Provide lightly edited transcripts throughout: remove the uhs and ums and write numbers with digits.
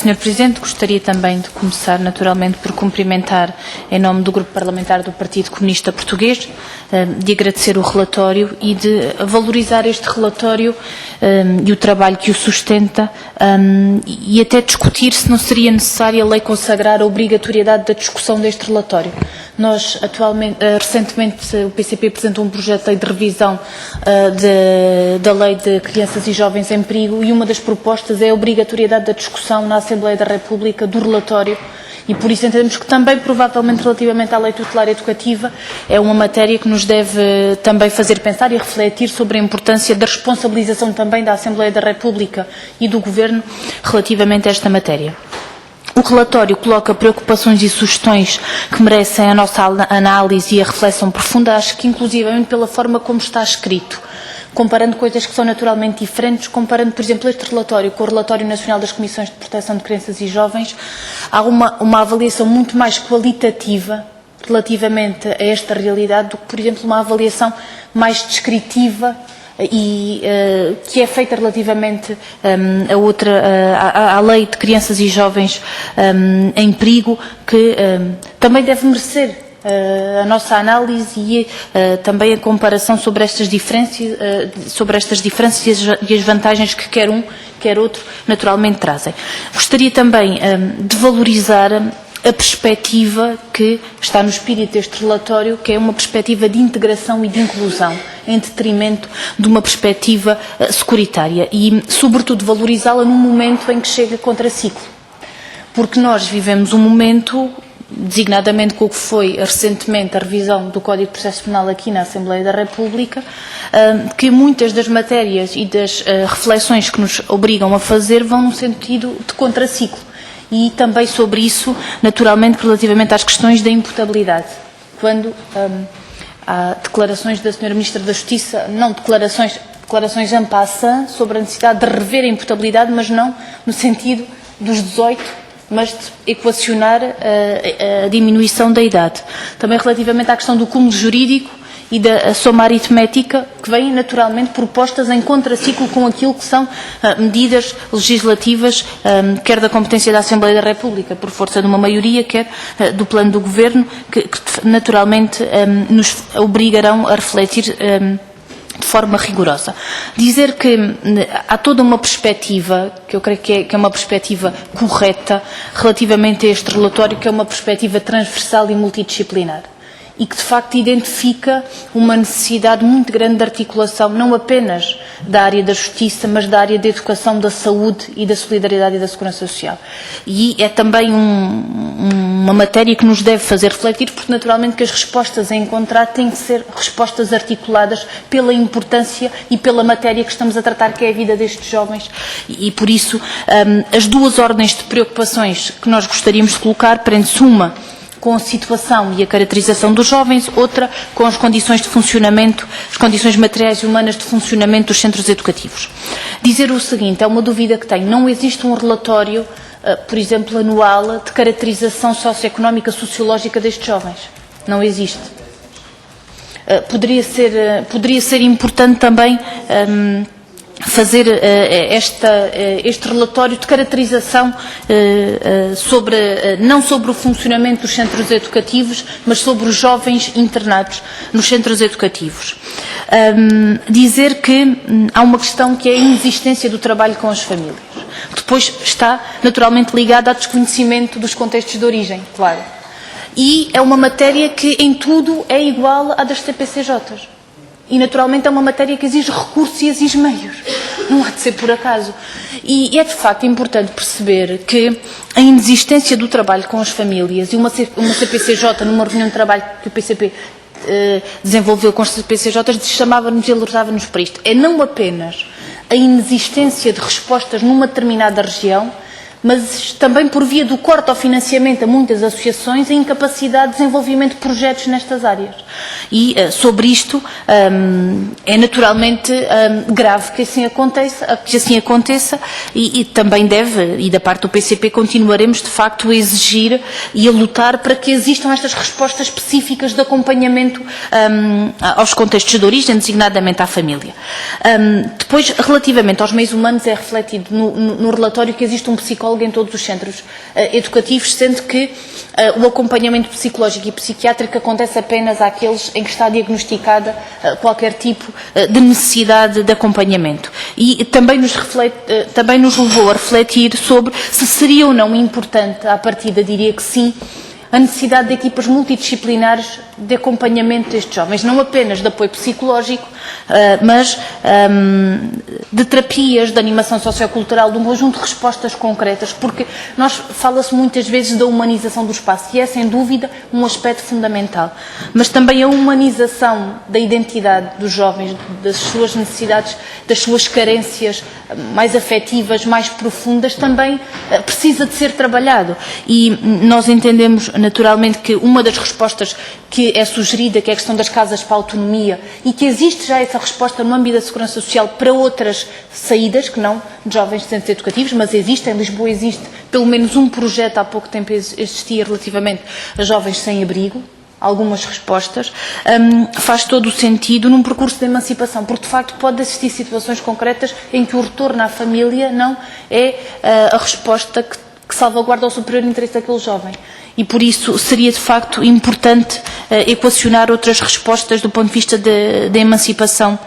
Sr. Presidente. Gostaria também de começar, naturalmente, por cumprimentar, em nome do Grupo Parlamentar do Partido Comunista Português, de agradecer o relatório e de valorizar este relatório e o trabalho que o sustenta e até discutir se não seria necessária a lei consagrar a obrigatoriedade da discussão deste relatório. Nós, recentemente, o PCP apresentou um projeto de lei de revisão da Lei de Crianças e Jovens em Perigo e uma das propostas é a obrigatoriedade da discussão na Assembleia da República do relatório e por isso entendemos que também, provavelmente, relativamente à lei tutelar educativa, é uma matéria que nos deve também fazer pensar e refletir sobre a importância da responsabilização também da Assembleia da República e do Governo relativamente a esta matéria. O relatório coloca preocupações e sugestões que merecem a nossa análise e a reflexão profunda, acho que inclusivamente pela forma como está escrito, comparando coisas que são naturalmente diferentes, comparando, por exemplo, este relatório com o Relatório Nacional das Comissões de Proteção de Crianças e Jovens, há uma avaliação muito mais qualitativa relativamente a esta realidade do que, por exemplo, uma avaliação mais descritiva e que é feita relativamente à Lei de Crianças e Jovens em Perigo, que também deve merecer a nossa análise e também a comparação sobre estas diferenças e as vantagens que quer um, quer outro, naturalmente trazem. Gostaria também de valorizar a perspectiva que está no espírito deste relatório, que é uma perspectiva de integração e de inclusão, em detrimento de uma perspectiva securitária e, sobretudo, valorizá-la num momento em que chega contraciclo. Porque nós vivemos um momento, designadamente com o que foi recentemente a revisão do Código de Processo Penal aqui na Assembleia da República, que muitas das matérias e das reflexões que nos obrigam a fazer vão no sentido de contraciclo. E também sobre isso, naturalmente, relativamente às questões da imputabilidade. Quando há declarações da Sra. Ministra da Justiça, não declarações en passant sobre a necessidade de rever a imputabilidade, mas não no sentido dos 18, mas de equacionar a diminuição da idade. Também relativamente à questão do cúmulo jurídico e da soma aritmética, que vêm naturalmente propostas em contraciclo com aquilo que são medidas legislativas, quer da competência da Assembleia da República, por força de uma maioria, quer do plano do Governo, que naturalmente nos obrigarão a refletir de forma rigorosa. Dizer que há toda uma perspectiva, que eu creio que é uma perspectiva correta, relativamente a este relatório, que é uma perspectiva transversal e multidisciplinar. E que, de facto, identifica uma necessidade muito grande de articulação, não apenas da área da justiça, mas da área da educação, da saúde e da solidariedade e da segurança social. E é também uma matéria que nos deve fazer refletir, porque, naturalmente, que as respostas a encontrar têm que ser respostas articuladas pela importância e pela matéria que estamos a tratar, que é a vida destes jovens. E por isso, as duas ordens de preocupações que nós gostaríamos de colocar, prende-se uma com a situação e a caracterização dos jovens, outra com as condições de funcionamento, as condições materiais e humanas de funcionamento dos centros educativos. Dizer o seguinte, é uma dúvida que tenho, não existe um relatório, por exemplo, anual de caracterização socioeconómica, sociológica destes jovens. Não existe. Poderia ser importante também fazer este relatório de caracterização não sobre o funcionamento dos centros educativos, mas sobre os jovens internados nos centros educativos. Dizer que há uma questão que é a inexistência do trabalho com as famílias. Depois está naturalmente ligada ao desconhecimento dos contextos de origem, claro. E é uma matéria que em tudo é igual à das CPCJs. E, naturalmente, é uma matéria que exige recursos e exige meios. Não há de ser por acaso. E é, de facto, importante perceber que a inexistência do trabalho com as famílias e uma CPCJ, numa reunião de trabalho que o PCP desenvolveu com as CPCJs, chamava-nos e alertava-nos para isto. É não apenas a inexistência de respostas numa determinada região, mas também por via do corte ao financiamento a muitas associações a incapacidade de desenvolvimento de projetos nestas áreas. E sobre isto é naturalmente grave que assim aconteça e também deve, e da parte do PCP continuaremos de facto a exigir e a lutar para que existam estas respostas específicas de acompanhamento aos contextos de origem, designadamente à família. Depois, relativamente aos meios humanos, é refletido no relatório que existe um psicólogo psicólogo em todos os centros educativos, sendo que o acompanhamento psicológico e psiquiátrico acontece apenas àqueles em que está diagnosticada qualquer tipo de necessidade de acompanhamento. E também nos levou a refletir sobre se seria ou não importante, à partida diria que sim, a necessidade de equipas multidisciplinares de acompanhamento destes jovens, não apenas de apoio psicológico, mas de terapias, de animação sociocultural, de um conjunto de respostas concretas, porque fala-se muitas vezes da humanização do espaço, e é sem dúvida um aspecto fundamental, mas também a humanização da identidade dos jovens, das suas necessidades, das suas carências mais afetivas, mais profundas, também precisa de ser trabalhado, e nós entendemos naturalmente que uma das respostas que é sugerida, que é a questão das casas para a autonomia, e que existe já essa resposta no âmbito da segurança social para outras saídas, que não de jovens de centros educativos, mas existe, em Lisboa existe pelo menos um projeto, há pouco tempo existia relativamente a jovens sem abrigo, algumas respostas, faz todo o sentido num percurso de emancipação, porque de facto pode existir situações concretas em que o retorno à família não é a resposta que salvaguarda o superior interesse daquele jovem. E por isso seria de facto importante equacionar outras respostas do ponto de vista da emancipação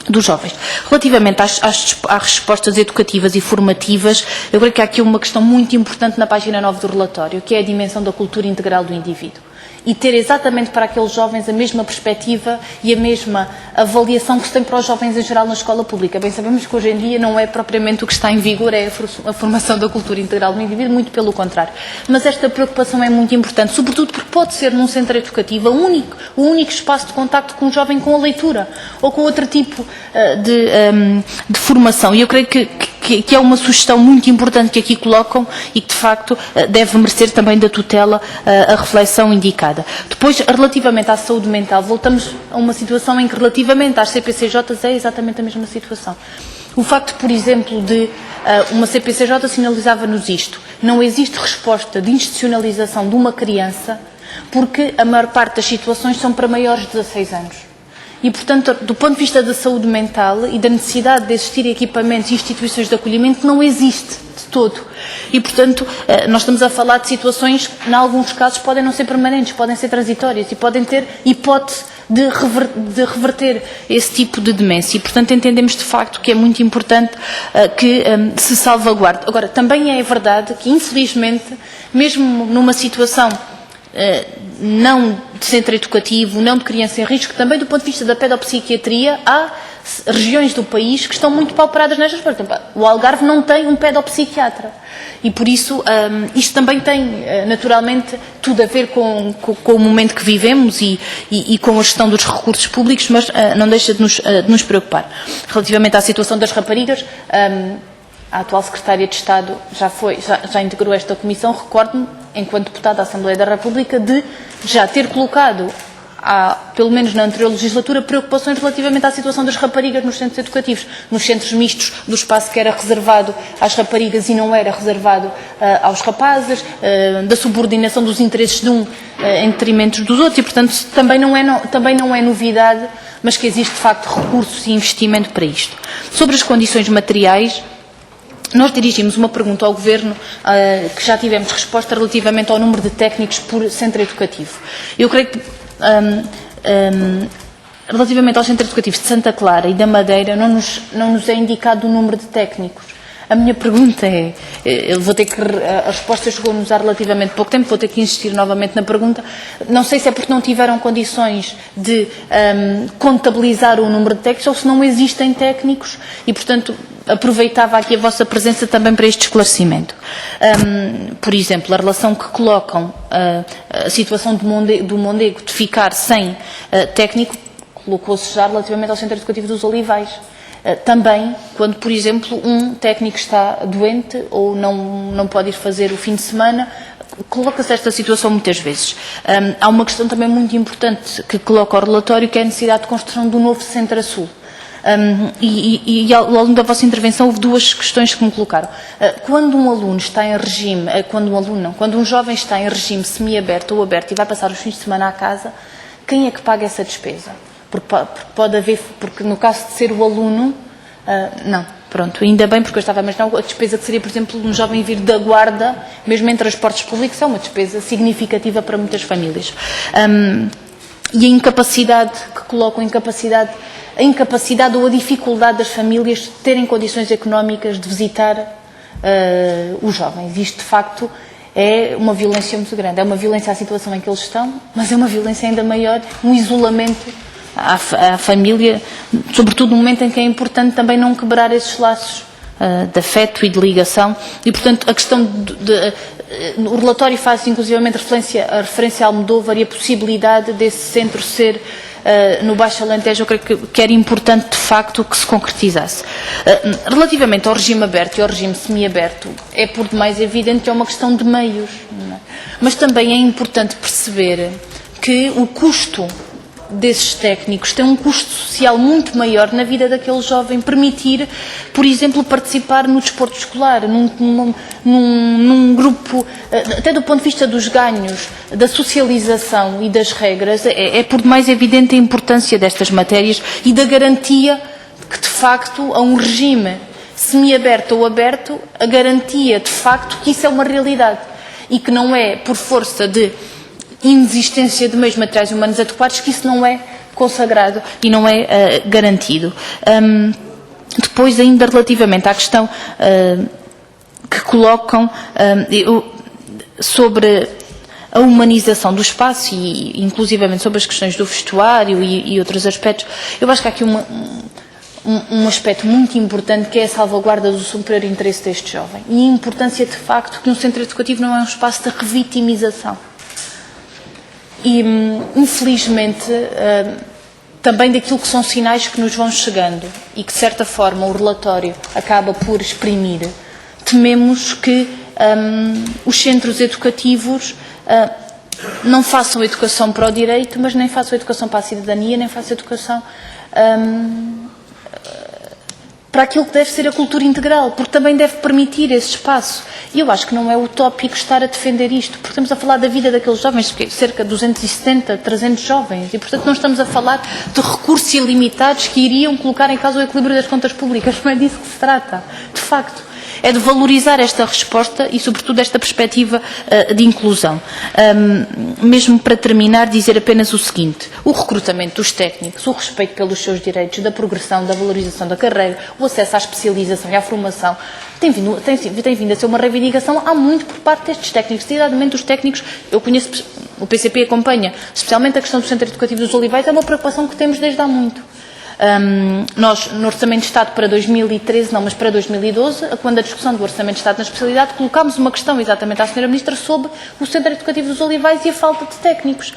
dos jovens. Relativamente às respostas educativas e formativas, eu creio que há aqui uma questão muito importante na página 9 do relatório, que é a dimensão da cultura integral do indivíduo. E ter exatamente para aqueles jovens a mesma perspectiva e a mesma avaliação que se tem para os jovens em geral na escola pública. Bem, sabemos que hoje em dia não é propriamente o que está em vigor, é a formação da cultura integral do indivíduo, muito pelo contrário. Mas esta preocupação é muito importante, sobretudo porque pode ser num centro educativo o único espaço de contacto com o jovem com a leitura ou com outro tipo de formação. E eu creio que é uma sugestão muito importante que aqui colocam e que de facto deve merecer também da tutela a reflexão indicada. Depois, relativamente à saúde mental, voltamos a uma situação em que relativamente às CPCJs é exatamente a mesma situação. O facto, por exemplo, de uma CPCJ sinalizava-nos isto: não existe resposta de institucionalização de uma criança porque a maior parte das situações são para maiores de 16 anos. E, portanto, do ponto de vista da saúde mental e da necessidade de existir equipamentos e instituições de acolhimento, não existe de todo. E, portanto, nós estamos a falar de situações que, em alguns casos, podem não ser permanentes, podem ser transitórias e podem ter hipótese de reverter esse tipo de demência. E, portanto, entendemos de facto que é muito importante que se salvaguarde. Agora, também é verdade que, infelizmente, mesmo numa situação não de centro educativo, não de criança em risco, também do ponto de vista da pedopsiquiatria, há regiões do país que estão muito pauperadas nestas coisas. O Algarve não tem um pedopsiquiatra e por isso isto também tem naturalmente tudo a ver com o momento que vivemos e com a gestão dos recursos públicos, mas não deixa de nos preocupar. Relativamente à situação das raparigas, a atual Secretária de Estado já integrou esta comissão. Recordo-me, enquanto deputada da Assembleia da República, de já ter colocado, pelo menos na anterior legislatura, preocupações relativamente à situação das raparigas nos centros educativos, nos centros mistos, do espaço que era reservado às raparigas e não era reservado aos rapazes, da subordinação dos interesses de um em detrimento dos outros, e portanto também não é novidade, mas que existe de facto recursos e investimento para isto. Sobre as condições materiais, nós dirigimos uma pergunta ao Governo que já tivemos resposta relativamente ao número de técnicos por centro educativo. Eu creio que, relativamente aos centros educativos de Santa Clara e da Madeira, não nos é indicado o número de técnicos. A minha pergunta é, eu vou ter que, a resposta chegou-nos há relativamente pouco tempo, vou ter que insistir novamente na pergunta, não sei se é porque não tiveram condições de contabilizar o número de técnicos ou se não existem técnicos e, portanto, aproveitava aqui a vossa presença também para este esclarecimento. Por exemplo, a relação que colocam a situação do Mondego de ficar sem técnico, colocou-se já relativamente ao Centro Educativo dos Olivais. Também, quando, por exemplo, um técnico está doente ou não pode ir fazer o fim de semana, coloca-se esta situação muitas vezes. Há uma questão também muito importante que coloca o relatório, que é a necessidade de construção do novo Centro-Sul. E ao longo da vossa intervenção houve duas questões que me colocaram. Quando um aluno está em regime, quando um jovem está em regime semiaberto ou aberto e vai passar os fins de semana à casa, quem é que paga essa despesa? Porque pode haver, porque no caso de ser o aluno, não. Pronto, ainda bem, porque eu estava a imaginar a despesa que seria, por exemplo, um jovem vir da Guarda, mesmo em transportes públicos, é uma despesa significativa para muitas famílias. E a incapacidade que colocam, a incapacidade ou a dificuldade das famílias de terem condições económicas de visitar os jovens. Isto, de facto, é uma violência muito grande. É uma violência à situação em que eles estão, mas é uma violência ainda maior, um isolamento à família, sobretudo no momento em que é importante também não quebrar esses laços de afeto e de ligação. E, portanto, a questão o relatório faz inclusivamente referência a Almodóvar e a possibilidade desse centro ser no Baixo Alentejo. Eu creio que era importante, de facto, que se concretizasse. Relativamente ao regime aberto e ao regime semiaberto, é por demais evidente que é uma questão de meios, não é? Mas também é importante perceber que o custo desses técnicos tem um custo social muito maior na vida daquele jovem, permitir, por exemplo, participar no desporto escolar, num grupo, até do ponto de vista dos ganhos, da socialização e das regras, é por demais evidente a importância destas matérias e da garantia que, de facto, a um regime semiaberto ou aberto, a garantia, de facto, que isso é uma realidade e que não é por força de inexistência de meios materiais e humanos adequados que isso não é consagrado e não é garantido. Depois, ainda relativamente à questão que colocam sobre a humanização do espaço e inclusivamente sobre as questões do vestuário e outros aspectos, eu acho que há aqui um aspecto muito importante, que é a salvaguarda do superior interesse deste jovem e a importância, de facto, que um centro educativo não é um espaço de revitimização. E, infelizmente, também daquilo que são sinais que nos vão chegando e que, de certa forma, o relatório acaba por exprimir, tememos que os centros educativos não façam educação para o direito, mas nem façam educação para a cidadania, nem façam educação para aquilo que deve ser a cultura integral, porque também deve permitir esse espaço. E eu acho que não é utópico estar a defender isto, porque estamos a falar da vida daqueles jovens, cerca de 270, 300 jovens, e portanto não estamos a falar de recursos ilimitados que iriam colocar em causa o equilíbrio das contas públicas, não é disso que se trata, de facto. É de valorizar esta resposta e, sobretudo, esta perspectiva de inclusão. Mesmo para terminar, dizer apenas o seguinte: o recrutamento dos técnicos, o respeito pelos seus direitos, da progressão, da valorização da carreira, o acesso à especialização e à formação, tem vindo a ser uma reivindicação há muito por parte destes técnicos. Desigualmente, os técnicos, eu conheço, o PCP acompanha, especialmente a questão do Centro Educativo dos Olivais, é uma preocupação que temos desde há muito. Nós, no Orçamento de Estado para 2013, não, mas para 2012, quando a discussão do Orçamento de Estado na especialidade, colocámos uma questão exatamente à Sra. Ministra sobre o Centro Educativo dos Olivais e a falta de técnicos,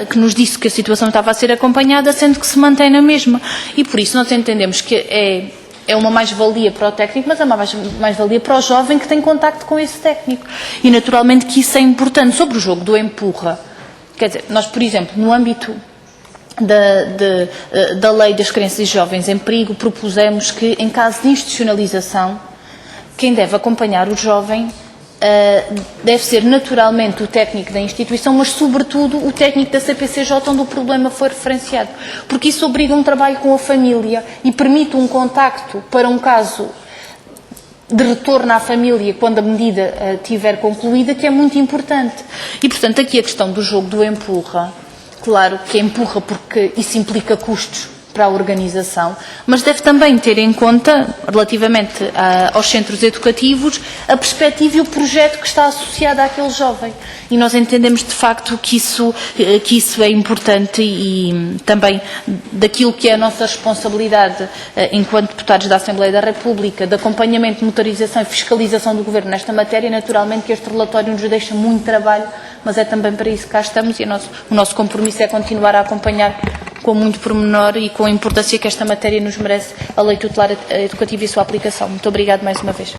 que nos disse que a situação estava a ser acompanhada, sendo que se mantém na mesma. E por isso nós entendemos que é uma mais-valia para o técnico, mas é uma mais-valia para o jovem que tem contacto com esse técnico. E naturalmente que isso é importante. Sobre o jogo do empurra, quer dizer, nós, por exemplo, no âmbito da Lei das Crianças e Jovens em Perigo, propusemos que, em caso de institucionalização, quem deve acompanhar o jovem deve ser naturalmente o técnico da instituição, mas sobretudo o técnico da CPCJ onde o problema foi referenciado, porque isso obriga um trabalho com a família e permite um contacto para um caso de retorno à família quando a medida estiver concluída, que é muito importante. E, portanto, aqui a questão do jogo do empurra, claro que empurra porque isso implica custos para a organização, mas deve também ter em conta, relativamente aos centros educativos, a perspectiva e o projeto que está associado àquele jovem. E nós entendemos, de facto, que isso é importante e também daquilo que é a nossa responsabilidade enquanto deputados da Assembleia da República, de acompanhamento, monitorização e fiscalização do Governo nesta matéria, naturalmente que este relatório nos deixa muito trabalho, mas é também para isso que cá estamos e o nosso compromisso é continuar a acompanhar com muito pormenor e com a importância que esta matéria nos merece, a lei tutelar educativa e a sua aplicação. Muito obrigada mais uma vez.